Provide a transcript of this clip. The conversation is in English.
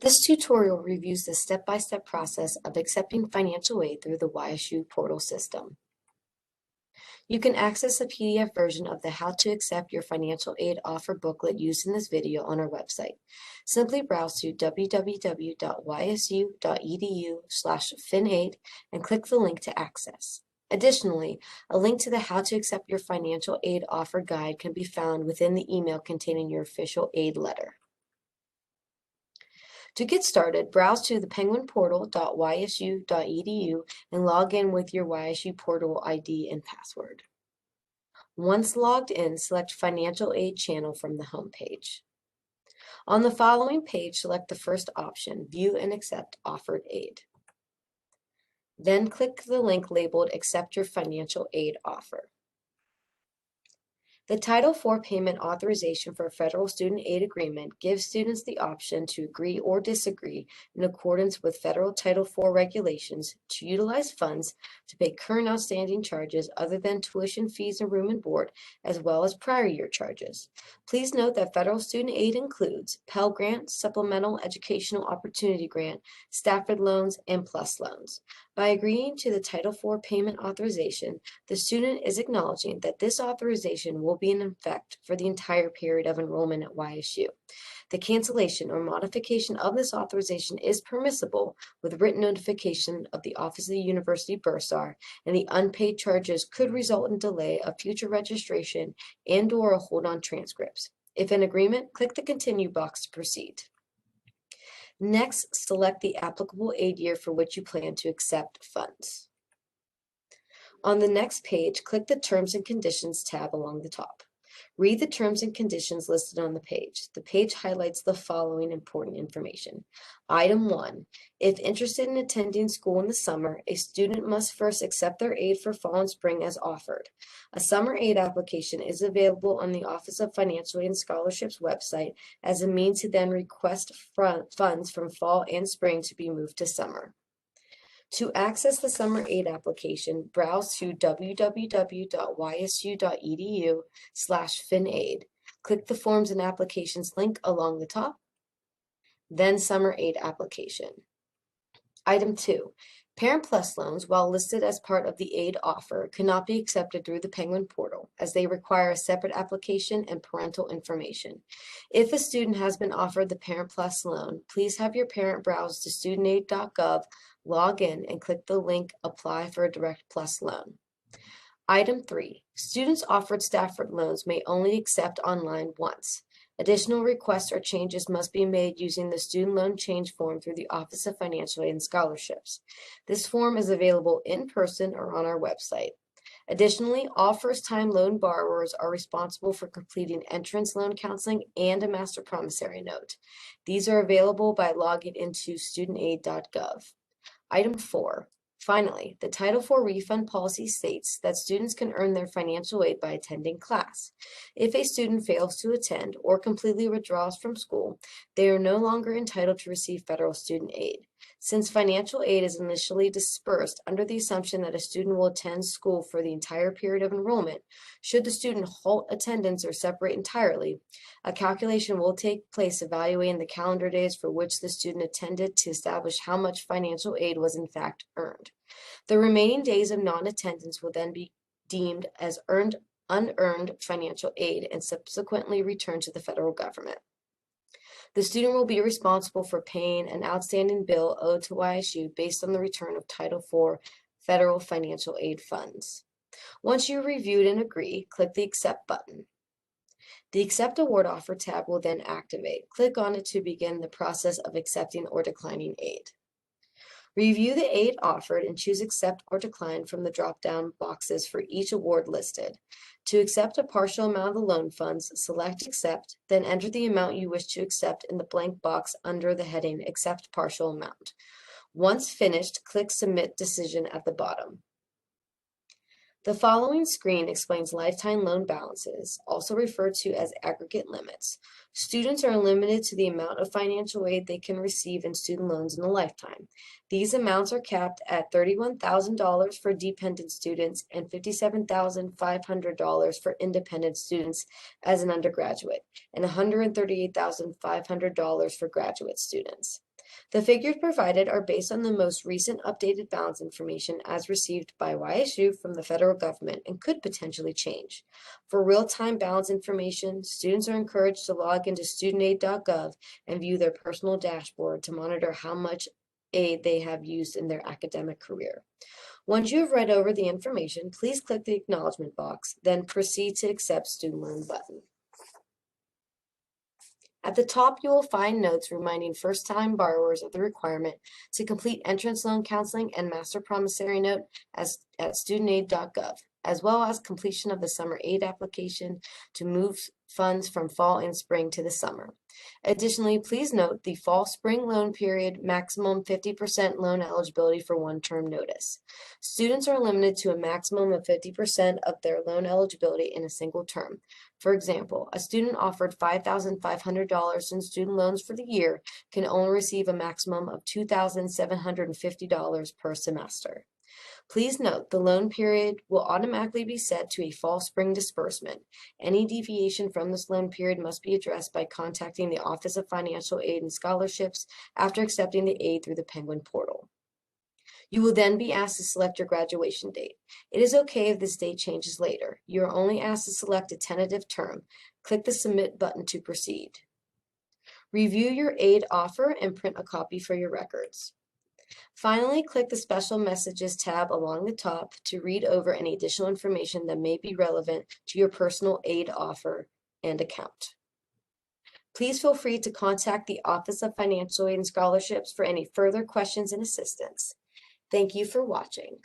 This tutorial reviews the step-by-step process of accepting financial aid through the YSU portal system. You can access a PDF version of the How to Accept Your Financial Aid Offer booklet used in this video on our website. Simply browse to www.ysu.edu/finaid and click the link to access. Additionally, a link to the How to Accept Your Financial Aid Offer guide can be found within the email containing your official aid letter. To get started, browse to the penguinportal.ysu.edu and log in with your YSU portal ID and password. Once logged in, select Financial Aid Channel from the home page. On the following page, select the first option, View and Accept Offered Aid. Then click the link labeled Accept Your Financial Aid Offer. The Title IV Payment Authorization for a Federal Student Aid Agreement gives students the option to agree or disagree in accordance with federal Title IV regulations to utilize funds to pay current outstanding charges other than tuition fees and room and board, as well as prior year charges. Please note that federal student aid includes Pell Grant, Supplemental Educational Opportunity Grant, Stafford loans, and PLUS loans. By agreeing to the Title IV Payment Authorization, the student is acknowledging that this authorization will be in effect for the entire period of enrollment at YSU. The cancellation or modification of this authorization is permissible with written notification of the Office of the University Bursar, and the unpaid charges could result in delay of future registration and/or a hold on transcripts. If in agreement, click the Continue box to proceed. Next, select the applicable aid year for which you plan to accept funds. On the next page, click the Terms and Conditions tab along the top. Read the terms and conditions listed on the page. The page highlights the following important information. Item 1. If interested in attending school in the summer, a student must first accept their aid for fall and spring as offered. A summer aid application is available on the Office of Financial Aid and Scholarships website as a means to then request funds from fall and spring to be moved to summer. To access the summer aid application, browse to www.ysu.edu/finaid. Click the Forms and Applications link along the top, then Summer Aid Application. Item 2. Parent Plus loans, while listed as part of the aid offer, cannot be accepted through the Penguin portal as they require a separate application and parental information. If a student has been offered the Parent Plus loan, please have your parent browse to studentaid.gov, log in, and click the link Apply for a Direct Plus loan. Item 3. Students offered Stafford loans may only accept online once. Additional requests or changes must be made using the Student Loan Change form through the Office of Financial Aid and Scholarships. This form is available in person or on our website. Additionally, all first-time loan borrowers are responsible for completing entrance loan counseling and a master promissory note. These are available by logging into studentaid.gov. Item 4. Finally, the Title IV refund policy states that students can earn their financial aid by attending class. If a student fails to attend or completely withdraws from school, they are no longer entitled to receive federal student aid. Since financial aid is initially dispersed under the assumption that a student will attend school for the entire period of enrollment, should the student halt attendance or separate entirely, a calculation will take place evaluating the calendar days for which the student attended to establish how much financial aid was in fact earned. The remaining days of non-attendance will then be deemed as unearned financial aid and subsequently returned to the federal government. The student will be responsible for paying an outstanding bill owed to YSU based on the return of Title IV federal financial aid funds. Once you've reviewed and agree, click the Accept button. The Accept Award Offer tab will then activate. Click on it to begin the process of accepting or declining aid. Review the aid offered and choose Accept or Decline from the drop-down boxes for each award listed. To accept a partial amount of the loan funds, select Accept, then enter the amount you wish to accept in the blank box under the heading Accept Partial Amount. Once finished, click Submit Decision at the bottom. The following screen explains lifetime loan balances, also referred to as aggregate limits. Students are limited to the amount of financial aid they can receive in student loans in a lifetime. These amounts are capped at $31,000 for dependent students and $57,500 for independent students as an undergraduate, and $138,500 for graduate students. The figures provided are based on the most recent updated balance information as received by YSU from the federal government and could potentially change. For real-time balance information, students are encouraged to log into studentaid.gov and view their personal dashboard to monitor how much aid they have used in their academic career. Once you have read over the information, please click the acknowledgement box, then proceed to accept student loan button. At the top, you will find notes reminding first-time borrowers of the requirement to complete entrance loan counseling and master promissory note at studentaid.gov, as well as completion of the summer aid application to move funds from fall and spring to the summer. Additionally, please note the fall-spring loan period maximum 50% loan eligibility for one-term notice. Students are limited to a maximum of 50% of their loan eligibility in a single term. For example, a student offered $5,500 in student loans for the year can only receive a maximum of $2,750 per semester. Please note the loan period will automatically be set to a fall-spring disbursement. Any deviation from this loan period must be addressed by contacting the Office of Financial Aid and Scholarships after accepting the aid through the Penguin portal. You will then be asked to select your graduation date. It is okay if this date changes later. You are only asked to select a tentative term. Click the Submit button to proceed. Review your aid offer and print a copy for your records. Finally, click the Special Messages tab along the top to read over any additional information that may be relevant to your personal aid offer and account. Please feel free to contact the Office of Financial Aid and Scholarships for any further questions and assistance. Thank you for watching.